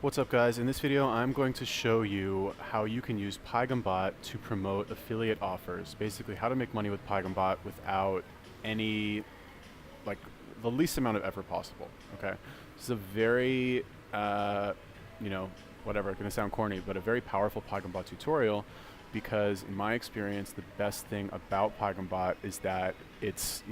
What's up guys? In this video I'm going to show you how you can use PaighamBot to promote affiliate offers. Basically how to make money with PaighamBot without any, the least amount of effort possible, okay? This is a very, whatever, it's gonna sound corny, but a very powerful PaighamBot tutorial because in my experience the best thing about PaighamBot is that it's,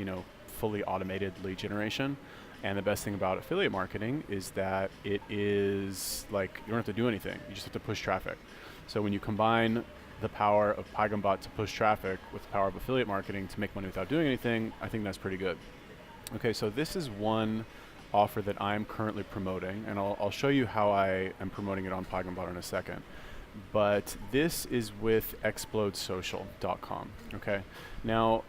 fully automated lead generation. And the best thing about affiliate marketing is that it is you don't have to do anything. You just have to push traffic. So when you combine the power of PaighamBot to push traffic with the power of affiliate marketing to make money without doing anything, I think that's pretty good. Okay, so this is one offer that I'm currently promoting, and I'll show you how I am promoting it on PaighamBot in a second. But this is with explodsocial.com, okay? Now,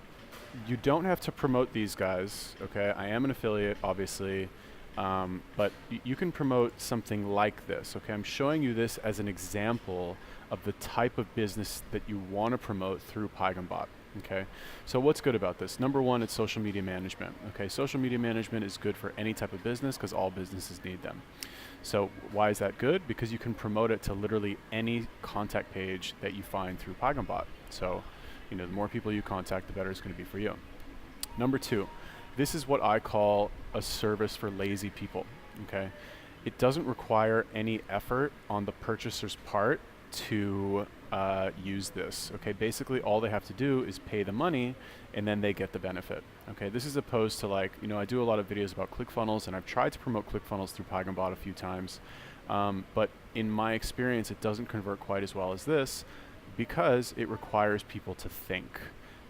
you don't have to promote these guys, okay? I am an affiliate, obviously, but you can promote something like this, okay? I'm showing you this as an example of the type of business that you want to promote through PaighamBot, okay? So what's good about this? Number one, it's social media management, okay? Social media management is good for any type of business because all businesses need them. So why is that good? Because you can promote it to literally any contact page that you find through PaighamBot. So the more people you contact, the better it's going to be for you. Number two, this is what I call a service for lazy people, okay? It doesn't require any effort on the purchaser's part to use this, okay? Basically, all they have to do is pay the money and then they get the benefit, okay? This is opposed to I do a lot of videos about ClickFunnels and I've tried to promote ClickFunnels through PaighamBot a few times, but in my experience, it doesn't convert quite as well as this, because it requires people to think,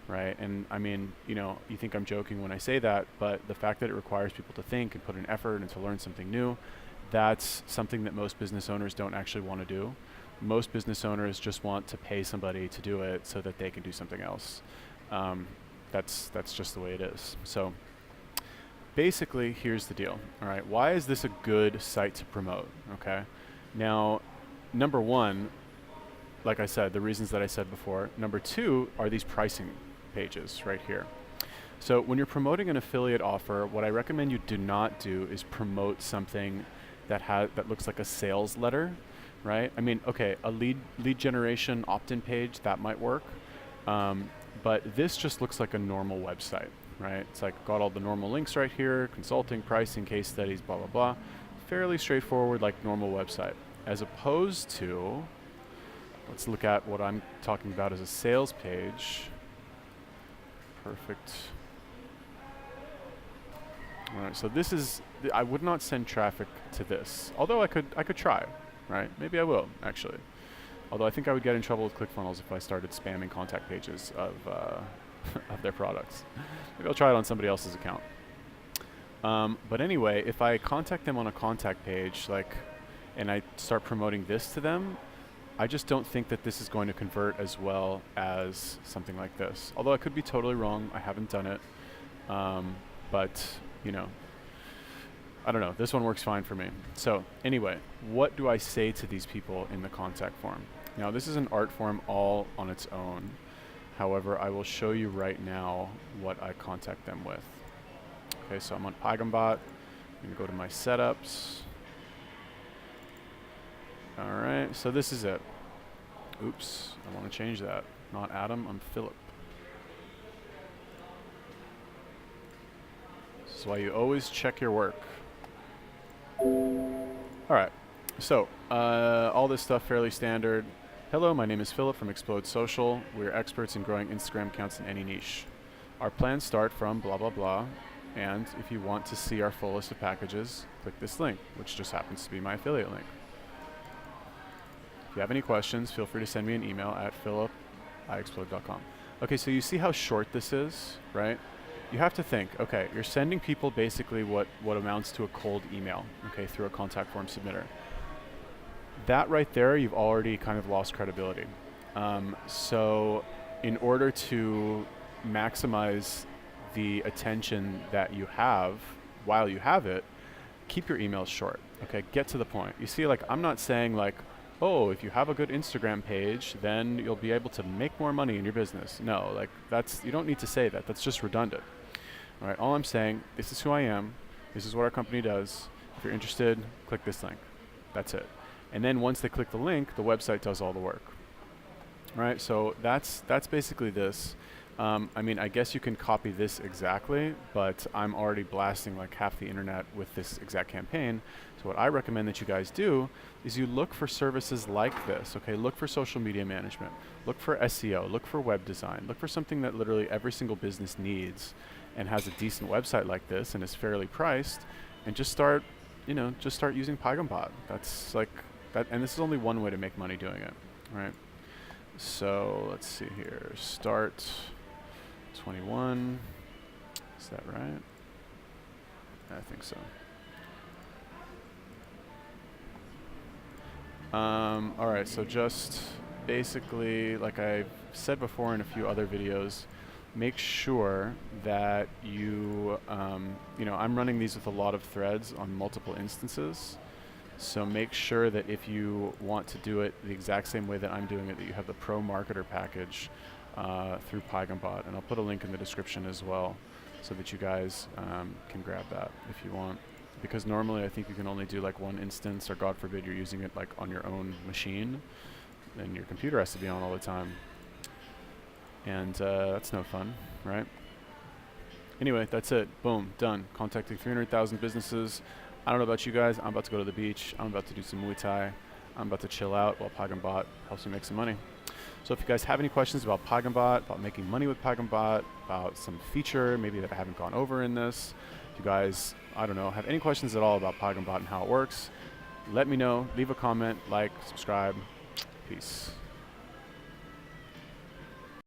right? And I mean, you think I'm joking when I say that, but the fact that it requires people to think and put an effort and to learn something new, that's something that most business owners don't actually want to do. Most business owners just want to pay somebody to do it so that they can do something else. That's just the way it is. So basically, here's the deal, all right? Why is this a good site to promote, okay? Now, number one, like I said, the reasons that I said before. Number two are these pricing pages right here. So when you're promoting an affiliate offer, what I recommend you do not do is promote something that looks like a sales letter, right? I mean, okay, a lead generation opt-in page, that might work. But this just looks like a normal website, right? It's got all the normal links right here, consulting, pricing, case studies, blah, blah, blah. Fairly straightforward, like normal website. As opposed to, let's look at what I'm talking about as a sales page. Perfect. All right, so this is, I would not send traffic to this, although I could try, right? Maybe I will, actually. Although I think I would get in trouble with ClickFunnels if I started spamming contact pages of, of their products. Maybe I'll try it on somebody else's account. But anyway, if I contact them on a contact page, and I start promoting this to them, I just don't think that this is going to convert as well as something like this. Although I could be totally wrong, I haven't done it. But, I don't know, this one works fine for me. So anyway, what do I say to these people in the contact form? Now this is an art form all on its own. However, I will show you right now what I contact them with. Okay, so I'm on PaighamBot. I'm gonna go to my setups. All right, so this is it. Oops, I want to change that. Not Adam, I'm Philip. This is why you always check your work. All right, so all this stuff fairly standard. Hello, my name is Philip from Explode Social. We're experts in growing Instagram accounts in any niche. Our plans start from blah, blah, blah. And if you want to see our full list of packages, click this link, which just happens to be my affiliate link. If you have any questions, feel free to send me an email at philip@explode.com. Okay, so you see how short this is, right? You have to think, okay, you're sending people basically what amounts to a cold email, okay, through a contact form submitter. That right there, you've already kind of lost credibility. So in order to maximize the attention that you have while you have it, keep your emails short, okay? Get to the point. You see, I'm not saying oh, if you have a good Instagram page, then you'll be able to make more money in your business. No, you don't need to say that. That's just redundant. All right, all I'm saying, this is who I am. This is what our company does. If you're interested, click this link. That's it. And then once they click the link, the website does all the work. Right, so that's basically this. I mean, I guess you can copy this exactly, but I'm already blasting like half the internet with this exact campaign. So what I recommend that you guys do is you look for services like this, okay? Look for social media management, look for SEO, look for web design, look for something that literally every single business needs and has a decent website like this and is fairly priced, and just start, just start using PaighamBot. That's like that, and this is only one way to make money doing it, right? So let's see here, start 21, is that right? I think so. All right, so just basically, like I've said before in a few other videos, make sure that you, I'm running these with a lot of threads on multiple instances. So make sure that if you want to do it the exact same way that I'm doing it, that you have the Pro Marketer package through PaighamBot. And I'll put a link in the description as well so that you guys can grab that if you want. Because normally I think you can only do like one instance, or God forbid you're using it like on your own machine, and your computer has to be on all the time. And that's no fun, right? Anyway, that's it. Boom, done. Contacting 300,000 businesses. I don't know about you guys. I'm about to go to the beach. I'm about to do some Muay Thai. I'm about to chill out while PaighamBot helps me make some money. So if you guys have any questions about PaighamBot, about making money with PaighamBot, about some feature maybe that I haven't gone over in this, if you guys, I don't know, have any questions at all about PaighamBot and how it works, let me know. Leave a comment, like, subscribe. Peace.